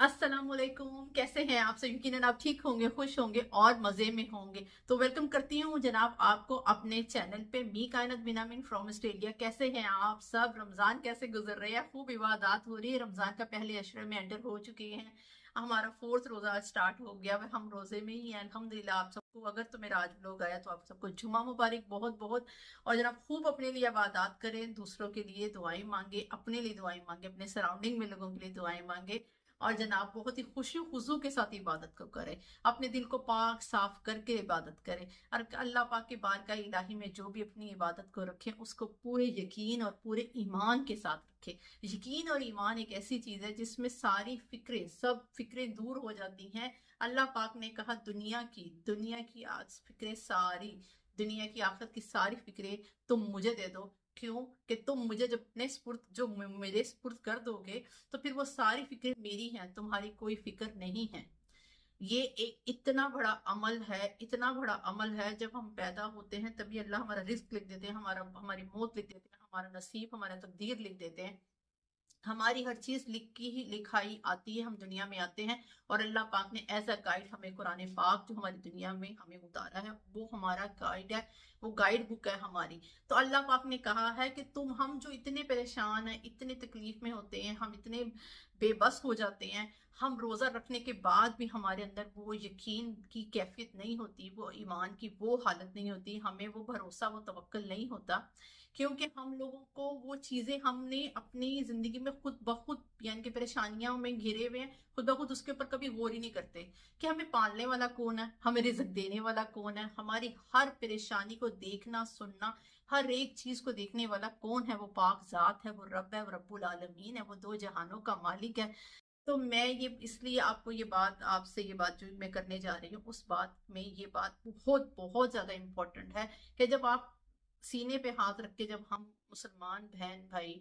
अस्सलाम वालेकुम। कैसे हैं आप सब? यकीनन आप ठीक होंगे, खुश होंगे और मजे में होंगे। तो वेलकम करती हूँ जनाब आपको अपने चैनल पे। मी कायनत बिनामिन फ्रॉम ऑस्ट्रेलिया। कैसे हैं आप सब? रमजान कैसे गुजर रहे हैं? खूब इबादत हो रही है। रमजान का पहले अशरे में एंटर हो चुके हैं। हमारा फोर्थ रोजा स्टार्ट हो गया। हम रोजे में ही हैं अल्हम्दुलिल्लाह। आप सबको अगर तो मेरा आज व्लॉग आया तो आप सबको जुमा मुबारक बहुत बहुत। और जनाब खूब अपने लिए इबादत करें, दूसरों के लिए दुआएं मांगे, अपने लिए दुआएं मांगे, अपने सराउंडिंग में लोगों के लिए दुआएं मांगे। और जनाब बहुत ही खुशी खुजू के साथ इबादत को करें। अपने दिल को पाक साफ करके इबादत करें। और अल्लाह पाक के बारगाह इलाही में जो भी अपनी इबादत को रखें उसको पूरे यकीन और पूरे ईमान के साथ रखें। यकीन और ईमान एक ऐसी चीज है जिसमें सारी फिक्रें, सब फिक्रें दूर हो जाती हैं। अल्लाह पाक ने कहा दुनिया की आज फिक्रें सारी, दुनिया की आखिरत की सारी फिक्रें तुम मुझे दे दो। क्यों? कि तुम मुझे जब अपने स्पुर्द जो मेरे स्पुर्द कर दोगे तो फिर वो सारी फिक्र मेरी हैं, तुम्हारी कोई फिक्र नहीं है। ये एक इतना बड़ा अमल है, इतना बड़ा अमल है। जब हम पैदा होते हैं तभी अल्लाह हमारा रिस्क लिख देते हैं, हमारी मौत लिख देते हैं, हमारा नसीब, हमारा तकदीर लिख देते हैं। हमारी हर चीज लिखाई आती है, हम दुनिया में आते हैं। और अल्लाह पाक ने एज अ गाइड हमें कुरान पाक जो हमारी दुनिया में हमें उतारा है वो हमारा गाइड है, वो गाइड बुक है हमारी। तो अल्लाह पाक ने कहा है कि हम जो इतने परेशान हैं, इतने तकलीफ में होते हैं, हम इतने बेबस हो जाते हैं, हम रोजा रखने के बाद भी हमारे अंदर वो यकीन की कैफियत नहीं होती, वो ईमान की वो हालत नहीं होती, हमें वो भरोसा, वो तवक्कल नहीं होता। क्योंकि हम लोगों को वो चीजें हमने अपनी जिंदगी में खुद ब खुद, यानी कि परेशानियों में घिरे हुए हैं, खुद ब खुद उसके ऊपर कभी गौर ही नहीं करते कि हमें पालने वाला कौन है, हमें रिज़्क देने वाला कौन है, हमारी हर परेशानी को देखना सुनना, हर एक चीज को देखने वाला कौन है। वो पाक जात है, वो रब है, वो रब्बुल आलमीन है, वो दो जहानों का मालिक है। तो मैं ये इसलिए आपको ये बात, आपसे ये बात जो मैं करने जा रही हूँ उस बात में, ये बात बहुत बहुत ज्यादा इम्पोर्टेंट है कि जब आप सीने पे हाथ रख के, जब हम मुसलमान बहन भाई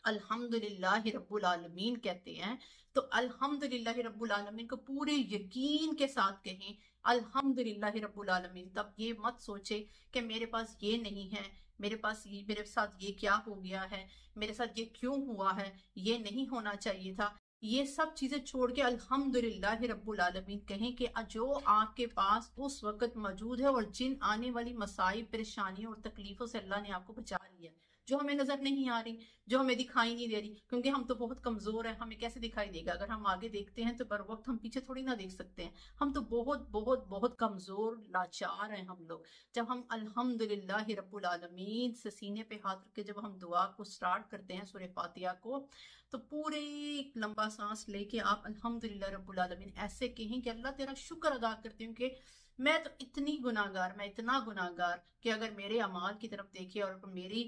अल्हम्दुलिल्लाह रब्बुल आलमीन कहते हैं, तो अल्हम्दुलिल्लाह रब्बुल आलमीन को पूरे यकीन के साथ कहें अल्हम्दुलिल्लाह रब्बुल आलमीन। तब ये मत सोचे कि मेरे पास ये नहीं है, मेरे साथ ये क्या हो गया है, मेरे साथ ये क्यों हुआ है, ये नहीं होना चाहिए था। ये सब चीजें छोड़ के अल्हम्दुलिल्लाह रब्बुल आलमीन कहें कि जो आपके पास उस वक्त मौजूद है और जिन आने वाली मसाइब, परेशानियों और तकलीफों से अल्लाह ने आपको बचा लिया, जो हमें नजर नहीं आ रही, जो हमें दिखाई नहीं दे रही, क्योंकि हम तो बहुत कमजोर हैं, हमें कैसे दिखाई देगा? अगर हम आगे देखते हैं तो बर वक्त हम पीछे थोड़ी ना देख सकते हैं। हम तो बहुत बहुत बहुत कमजोर लाचार हैं हम लोग। जब हम अल्हम्दुलिल्लाह रब्बुल आलमीन से सीने पे हाथ रख के जब हम दुआ को स्टार्ट करते हैं, सूरह फातिहा को, तो पूरे एक लंबा सांस लेके आप अल्हम्दुलिल्लाह रब्बुल आलमीन ऐसे कहें कि अल्लाह तेरा शुक्र अदा करती हूँ कि मैं तो इतनी गुनाहगार, मैं इतना गुनाहगार कि अगर मेरे अमाल की तरफ देखे और मेरी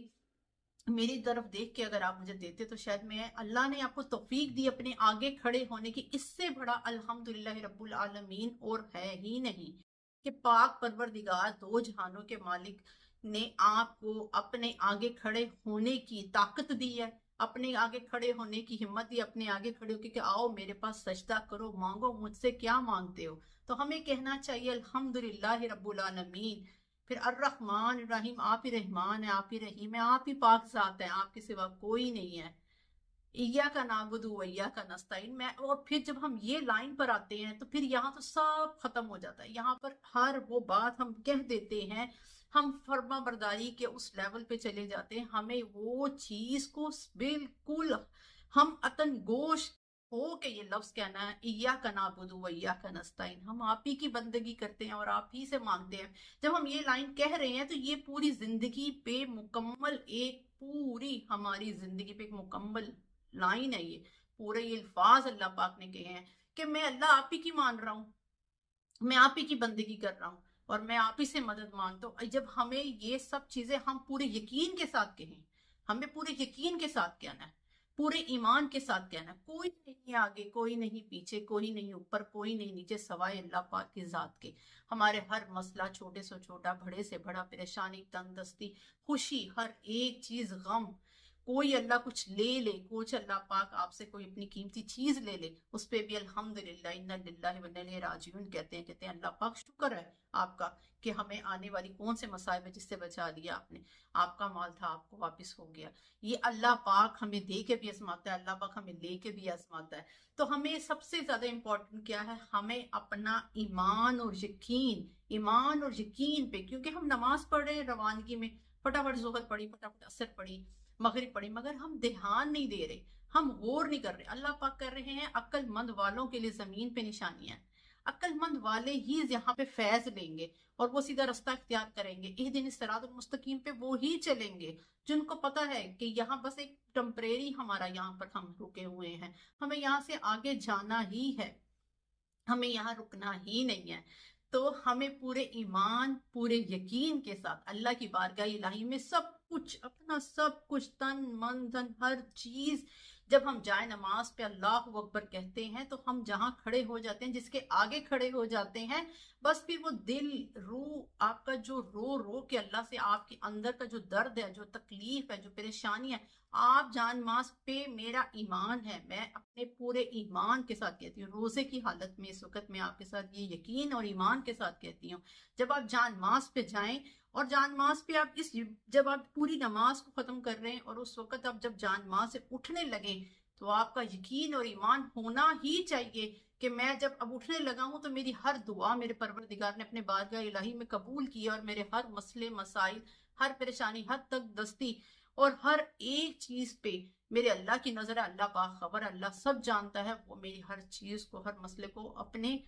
मेरी तरफ देख के अगर आप मुझे देते तो शायद मैं, अल्लाह ने आपको तौफीक दी अपने आगे खड़े होने की, इससे बड़ा अल्हम्दुलिल्लाह रब्बुल आलमीन और है ही नहीं। कि पाक परवरदिगार दो जहानों के मालिक ने आपको अपने आगे खड़े होने की ताकत दी है, अपने आगे खड़े होने की हिम्मत दी, अपने आगे खड़े होकर कि आओ मेरे पास सजदा करो, मांगो मुझसे, क्या मांगते हो? तो हमें कहना चाहिए अल्हम्दुलिल्लाह रब्बुल आलमीन। फिर अर्रहमान रहीम, आप ही रहमान है, आप ही रहीम है, आप ही पाक जात है, आपके सिवा कोई नहीं है। इय्या का नाबुदु व इय्या का नस्ताइन। मैं, और फिर जब हम ये लाइन पर आते हैं तो फिर यहाँ तो सब खत्म हो जाता है। यहाँ पर हर वो बात हम कह देते हैं, हम फर्मा बरदारी के उस लेवल पे चले जाते हैं, हमें वो चीज को बिल्कुल, हम अतन गोश हो के ये लफ्ज कहना है, इय्या का नाबुदु व इय्या का नस्ताइन। हम आप ही की बंदगी करते हैं और आप ही से मांगते हैं। जब हम ये लाइन कह रहे हैं तो ये पूरी जिंदगी पे मुकम्मल, एक पूरी हमारी जिंदगी पे एक मुकम्मल लाइन है ये। पूरे ये अल्फाज अल्लाह पाक ने कहे हैं कि मैं अल्लाह आप ही की मान रहा हूँ, मैं आप ही की बंदगी कर रहा हूँ और मैं आप ही से मदद मांगता हूँ। जब हमें ये सब चीजें हम पूरे यकीन के साथ कहें, हमें पूरे यकीन के साथ कहना है, पूरे ईमान के साथ कहना है, कोई नहीं आगे, कोई नहीं पीछे, कोई नहीं ऊपर, कोई नहीं नीचे, सवाए अल्लाह पाक की जात के। हमारे हर मसला, छोटे से छोटा, बड़े से बड़ा, परेशानी, तंगदस्ती, खुशी, हर एक चीज, गम, कोई अल्लाह कुछ ले ले, कुछ अल्लाह पाक आपसे कोई अपनी कीमती चीज ले ले, उस पे भी अल्हम्दुलिल्लाह इन्ना लिल्लाहि व इन्ना इलैहि राजिऊन कहते हैं अल्लाह पाक शुक्र है आपका कि हमें आने वाली कौन से मसाइब है जिससे बचा लिया आपने, आपका माल था आपको वापस हो गया। ये अल्लाह पाक हमें दे के भी आजमाता है, अल्लाह पाक हमें ले के भी आजमाता है। तो हमें सबसे ज्यादा इंपॉर्टेंट क्या है, हमें अपना ईमान और यकीन पे, क्योंकि हम नमाज पढ़ रहे हैं रवानगी में, फटाफट जोहर पढ़ी, फटाफट असर पढ़ी, मगरिब पढ़ी, मगर हम ध्यान नहीं दे रहे, हम गौर नहीं कर रहे। अल्लाह पाक कर रहे हैं अक्लमंद वालों के लिए जमीन पे निशानियां, अक्लमंद वाले ही यहाँ पे फैज लेंगे और वो सीधा रास्ता इख्तियार करेंगे, इह दिन सिरातुल मुस्तकीम पे वो ही चलेंगे जिनको पता है कि यहाँ बस एक टेम्परेरी हमारा यहाँ पर हम रुके हुए हैं, हमें यहाँ से आगे जाना ही है, हमें यहाँ रुकना ही नहीं है। तो हमें पूरे ईमान पूरे यकीन के साथ अल्लाह की बारगाह इलाही में सब कुछ, अपना सब कुछ, तन मन धन हर चीज, जब हम जाए नमाज पे अल्लाहु अकबर कहते हैं तो हम जहां खड़े हो जाते हैं, जिसके आगे खड़े हो जाते हैं, बस फिर वो दिल रूह आपका जो रो रो के अल्लाह से आपके अंदर का जो दर्द है, जो तकलीफ है, जो परेशानी है, आप जान मास पे मेरा ईमान है, मैं अपने पूरे ईमान के साथ कहती हूँ, रोजे की हालत में इस वक्त मैं आपके साथ ये यकीन और ईमान के साथ कहती हूँ, जब आप जान मास पे जाएं और जान मास पे आप जब आप पूरी नमाज को खत्म कर रहे हैं और उस वक्त आप जब जान मास से उठने लगे, तो आपका यकीन और ईमान होना ही चाहिए कि मैं जब अब उठने लगा हूं तो मेरी हर दुआ मेरे परवरदिगार ने अपने बारगाह इलाही में कबूल की और मेरे हर मसले मसाइल, हर परेशानी, हर तक दस्ती और हर एक चीज पे मेरे अल्लाह की नजर है, अल्लाह बाखबर, अल्लाह सब जानता है, वो मेरी हर चीज को, हर मसले को अपने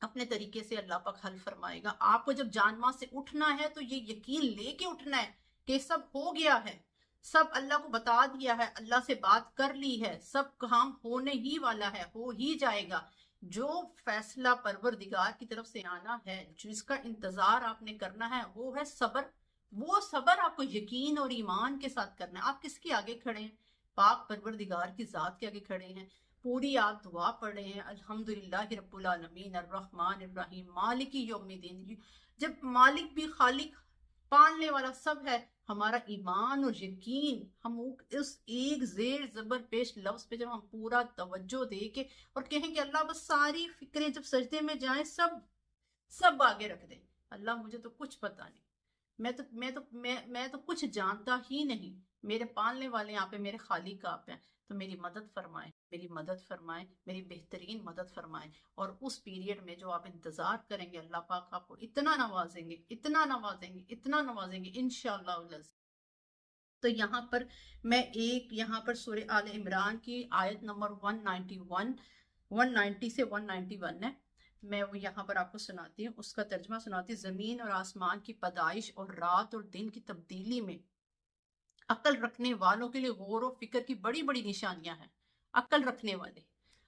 अपने तरीके से अल्लाह पाक हल फरमाएगा। आपको जब जानमाज से उठना है तो ये यकीन लेके उठना है कि सब हो गया है, सब अल्लाह को बता दिया है, अल्लाह से बात कर ली है, सब काम होने ही वाला है, हो ही जाएगा। जो फैसला परवरदिगार की तरफ से आना है, जिसका इंतजार आपने करना है, वो है सब्र। वो सब्र आपको यकीन और ईमान के साथ करना है। आप किसके आगे खड़े हैं? पाक परवरदिगार की जात के आगे खड़े हैं। पूरी आप दुआ पढ़ रहे हैं अल्हम्दुलिल्लाह रब्बुल आलमीन अर्रहमान अर्रहीम मालिकी यौमिद्दीन। जब मालिक भी खालिक पालने वाला सब है, हमारा ईमान और यकीन, हम उस एक जेर जबर पेश लफ्ज पे जब हम पूरा तवज्जो दे के और कहें कि अल्लाह बस सारी फिक्रें जब सजदे में जाए सब आगे रख दें, अल्लाह मुझे तो कुछ पता नहीं, मैं तो कुछ जानता ही नहीं, मेरे पालने वाले यहाँ पे मेरे खालिक आप हैं, तो मेरी मदद फरमाएं, मेरी मदद फरमाएं, मेरी बेहतरीन मदद फरमाएं। और उस पीरियड में जो आप इंतजार करेंगे, अल्लाह पाक आपको इतना नवाजेंगे, इतना नवाजेंगे, इतना नवाजेंगे इंशाअल्लाह। तो यहाँ पर मैं यहाँ पर सूरह आले इमरान की आयत नंबर 190 से 191 है, मैं वो यहाँ पर आपको सुनाती हूँ, उसका तर्जमा सुनाती हूँ। जमीन और आसमान की पैदाइश और रात और दिन की तब्दीली में अक्ल रखने वालों के लिए गौर और फिक्र की बड़ी बड़ी निशानियां हैं। अक्ल रखने वाले,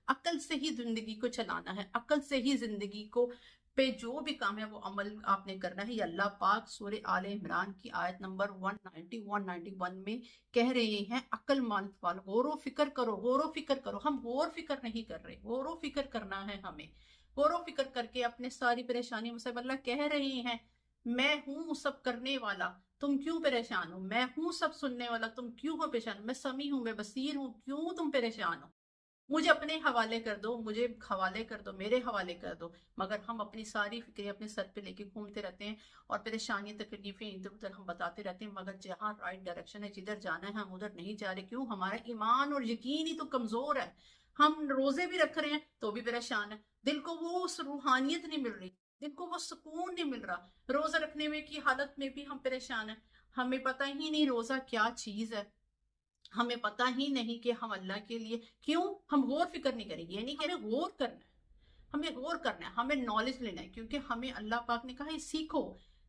अक्ल से ही जिंदगी को चलाना है, अक्ल से ही जिंदगी को पे जो भी काम है वो अमल आपने करना है। ये अल्लाह पाक सूरह आले इमरान की आयत नंबर 191 में कह रहे हैं, अक्लमंद वालों गौर फिक्र करो, गौर फिक्र करो। हम गौर फिक्र नहीं कर रहे, गौर फिक्र करना है हमें। गौर फिक्र करके अपने सारी परेशानी मुझसे अल्लाह कह रहे हैं, मैं हूं सब करने वाला, तुम क्यों परेशान हो? मैं हूं सब सुनने वाला, तुम क्यों हो परेशान? मैं समी हूं, मैं बसीर हूं, क्यों तुम परेशान हो? मुझे अपने हवाले कर दो, मुझे हवाले कर दो, मेरे हवाले कर दो। मगर हम अपनी सारी फिक्रें अपने सर पे लेके घूमते रहते हैं और परेशानी तकलीफें इधर उधर हम बताते रहते हैं, मगर जहाँ राइट डायरेक्शन है, जिधर जाना है हम उधर नहीं जा रहे। क्यों? हमारा ईमान और यकीन ही तो कमजोर है। हम रोजे भी रख रहे हैं तो भी परेशान है, दिल को वो रूहानियत नहीं मिल रही, दिल को वो सुकून नहीं मिल रहा। रोजा रखने में की हालत में भी हम परेशान है, हमें पता ही नहीं रोजा क्या चीज है, हमें पता ही नहीं कि हम अल्लाह के लिए क्यों हम गौर फिक्र नहीं करेंगे। ये नहीं कि हमें गौर करना है, हमें गौर करना है, हमें नॉलेज लेना है, क्योंकि हमें अल्लाह पाक ने कहा है सीखो।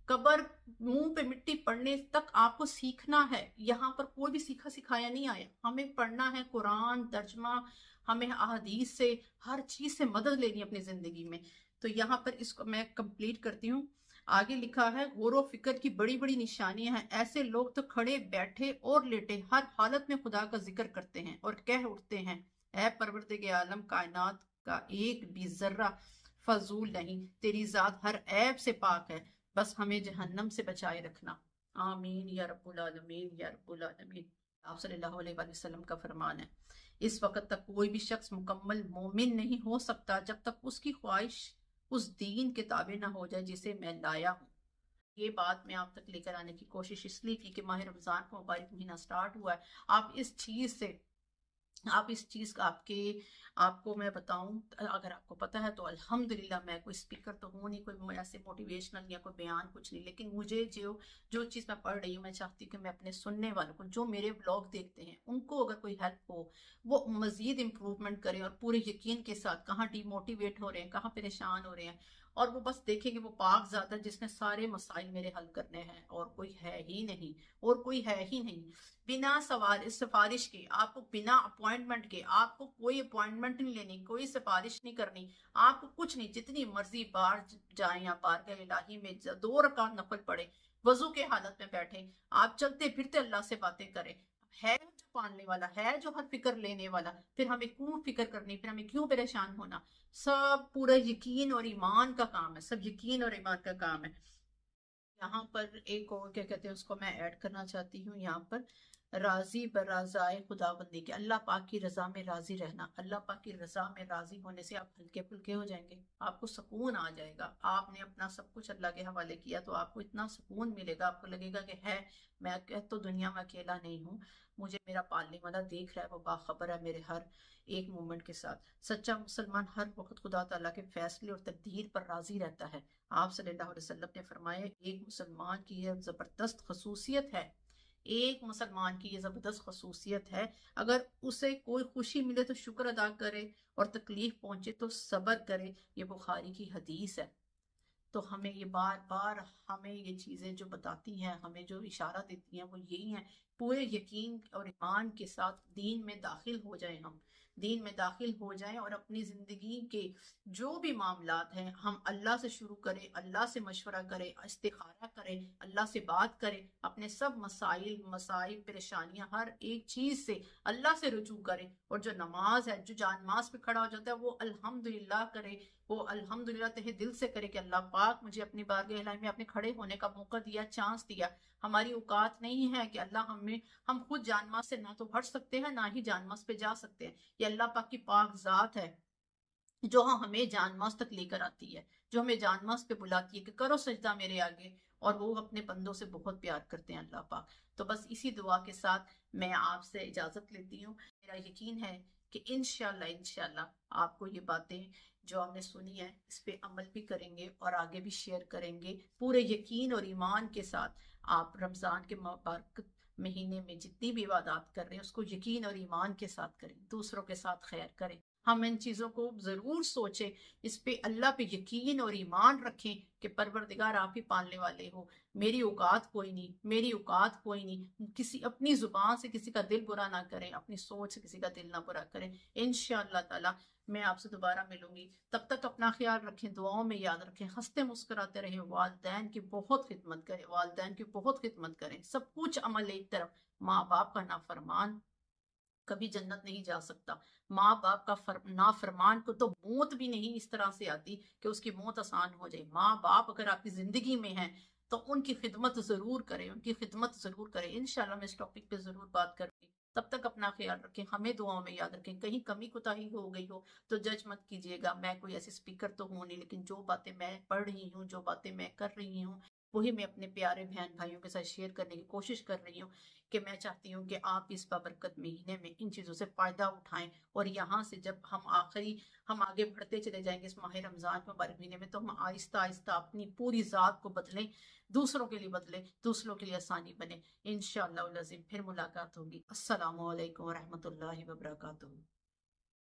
कबर मुंह पे मिट्टी पड़ने तक आपको सीखना है। यहाँ पर कोई भी सीखा सिखाया नहीं आया, हमें पढ़ना है कुरान तर्जमा, हमें अहादीस से हर चीज से मदद लेनी है अपनी जिंदगी में। तो यहाँ पर इसको मैं कंप्लीट करती हूँ। आगे लिखा है, गौर व फिक्र की बड़ी बड़ी निशानियां हैं। ऐसे लोग तो खड़े बैठे और लेटे हर हालत में खुदा का जिक्र करते हैं और कह उठते हैं, ऐ परवरदिगार आलम, कायनात का एक भी जर्रा फजूल नहीं, तेरी जात हर ऐब से पाक है, बस हमें जहन्नम से बचाए रखना। आमीन या रब्बुल आलमीन या रब्बुल आलमीन। आप सल्लल्लाहु अलैहि वसल्लम का फरमान है, इस वक्त तक कोई भी शख्स मुकम्मल मोमिन नहीं हो सकता जब तक उसकी ख्वाहिश उस दीन के ताबे ना हो जाए जिसे मैं लाया हूँ। ये बात मैं आप तक लेकर आने की कोशिश इसलिए की कि माह रमजान का मुबारक महीना स्टार्ट हुआ है। आप इस चीज से आप इस चीज का आपको मैं बताऊं, अगर आपको पता है तो अल्हम्दुलिल्लाह। मैं कोई स्पीकर तो हूँ नहीं, कोई ऐसे मोटिवेशनल या कोई बयान कुछ नहीं, लेकिन मुझे जो जो चीज़ मैं पढ़ रही हूँ, मैं चाहती हूँ कि मैं अपने सुनने वालों को, जो मेरे ब्लॉग देखते हैं, उनको अगर कोई हेल्प हो, वो मजीद इम्प्रूवमेंट करें और पूरे यकीन के साथ कहाँ डिमोटिवेट हो रहे हैं, कहाँ परेशान हो रहे हैं, और वो बस देखेंगे वो पाक ज़ात है जिसने सारे मसाइल मेरे हल करने हैं, और कोई है ही नहीं, और कोई है ही नहीं। बिना सवाल सिफारिश के, आपको बिना अपॉइंटमेंट के, आपको कोई अपॉइंटमेंट नहीं लेनी, कोई सिफारिश नहीं करनी, आपको कुछ नहीं, जितनी मर्जी बार जाए या बारगाह इलाही में 2 रकात नफल पढ़े, वजू के हालत में बैठे, आप चलते फिरते अल्लाह से बातें करें। है जो पालने वाला है, जो हर फिक्र लेने वाला, फिर हमें क्यों फिक्र करनी, फिर हमें क्यों परेशान होना। सब पूरा यकीन और ईमान का काम है, सब यकीन और ईमान का काम है। यहाँ पर एक और क्या कहते हैं उसको मैं ऐड करना चाहती हूँ, यहाँ पर राजी बराजाए खुदाबंदी के, अल्लाह पाक की रजा में राजी रहना। अल्लाह पाक की रजा में राजी होने से आप हल्के फुल्के हो जाएंगे, आपको सुकून आ जाएगा। आपने अपना सब कुछ अल्लाह के हवाले किया तो आपको इतना सुकून मिलेगा, आपको लगेगा कि है मैं तो दुनिया में अकेला नहीं हूँ, मुझे मेरा पालने वाला देख रहा है, वो बाखबर है मेरे हर एक मोमेंट के साथ। सच्चा मुसलमान हर वक्त खुदा ताला के फैसले और तकदीर पर राजी रहता है। आप सल्लल्लाहु अलैहि वसल्लम ने फरमाया, एक मुसलमान की यह जबरदस्त खसूसियत है, एक मुसलमान की ये जबरदस्त खसूसियत है, अगर उसे कोई खुशी मिले तो शुक्र अदा करे, और तकलीफ पहुंचे तो सब्र करे। ये बुखारी की हदीस है। तो हमें ये बार बार हमें ये चीजें जो बताती हैं, हमें जो इशारा देती हैं, वो यही है, पूरे यकीन और ईमान के साथ दीन में दाखिल हो जाएं। हम दीन में दाखिल हो जाएं और अपनी जिंदगी के जो भी मामलात हैं, हम अल्लाह से शुरू करें, अल्लाह से मशवरा करें, इस्तिखारा करें, अल्लाह से बात करें, अपने सब मसाइल मसाइब परेशानियां हर एक चीज से अल्लाह से रुजू करें। और जो नमाज है, जो जानमाज पे खड़ा हो जाता है, वो अल्हम्दुलिल्लाह करे, वो अल्हम्दुलिल्लाह तहे दिल से करे कि अल्लाह पाक मुझे अपनी बारगाह इलाही में अपने खड़े होने का मौका दिया, चांस दिया। हमारी औकात नहीं है कि अल्लाह हम खुद जानमाज से ना तो हट सकते हैं, ना ही जानमाज पे जा सकते हैं। ये अल्लाह पाक की पाक जात है जो हमें जानमाज तक लेकर आती है, जो हमें जानमाज पे बुलाती है कि करो सजदा मेरे आगे, और वो अपने बंदों से बहुत प्यार करते हैं अल्लाह पाक। तो बस इसी दुआ के साथ मैं आपसे इजाजत लेती हूँ। मेरा यकीन है कि इंशाल्लाह इंशाल्लाह आपको ये बातें जो आपने सुनी है इस पे अमल भी करेंगे और आगे भी शेयर करेंगे, पूरे यकीन और ईमान के साथ। आप रमजान के मुबारक महीने में जितनी भी इबादत कर रहे हैं उसको यकीन और ईमान के साथ करें, दूसरों के साथ खैर करें। हम इन चीजों को जरूर सोचें, इस पे अल्लाह पे यकीन और ईमान रखें कि परवरदिगार आप ही पालने वाले हो, मेरी औकात कोई नहीं, मेरी औकात कोई नहीं। किसी अपनी जुबान से किसी का दिल बुरा ना करें, अपनी सोच से किसी का दिल ना बुरा करें। इंशाअल्लाह ताला मैं आपसे दोबारा मिलूंगी, तब तक अपना ख्याल रखें, दुआओं में याद रखें, हंसते मुस्कुराते रहें, वालिदैन की बहुत खिदमत करें, वालिदैन की बहुत खिदमत करें। सब कुछ अमल एक तरफ, माँ बाप का नाफरमान कभी जन्नत नहीं जा सकता। माँ बाप का नाफरमान को तो मौत भी नहीं इस तरह से आती कि उसकी मौत आसान हो जाए। माँ बाप अगर आपकी जिंदगी में है तो उनकी खिदमत जरूर करें, उनकी खिदमत जरूर करें। इंशाल्लाह मैं इस टॉपिक पे जरूर बात करूंगी। तब तक अपना ख्याल रखें, हमें दुआओं में याद रखें। कहीं कमी कोताही हो गई हो तो जज मत कीजिएगा, मैं कोई ऐसे स्पीकर तो हूँ नहीं, लेकिन जो बातें मैं पढ़ रही हूँ, जो बातें मैं कर रही हूँ, वही मैं अपने प्यारे बहन भाइयों के साथ शेयर करने की कोशिश कर रही हूँ। कि मैं चाहती हूँ कि आप इस बाबरकत महीने में इन चीज़ों से फ़ायदा उठाएं, और यहाँ से जब हम आगे बढ़ते चले जाएंगे इस माह रमज़ान मुबारक महीने में, तो हम आहिस्ता आहिस्ता अपनी पूरी ज़ात को बदलें, दूसरों के लिए बदलें, दूसरों के लिए आसानी बने। इंशाअल्लाह अज़ीम फिर मुलाकात होगी। अस्सलामु अलैकुम व रहमतुल्लाहि व बरकातुहू।